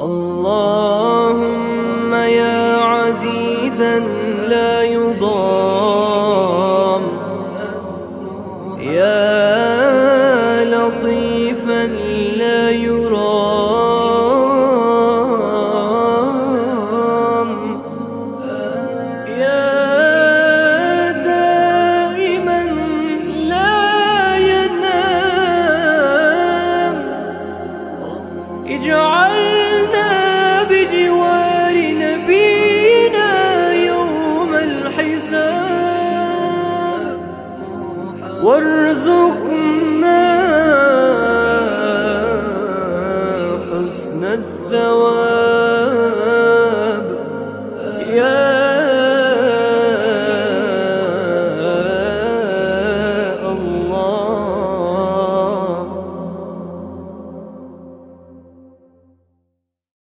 اللهم يا عزيزا لا يضام، يا لطيفا لا يرام، يا دائما لا ينام، اجعلنا بجوار نبينا يوم الحساب، وارزقنا حسن الثواب.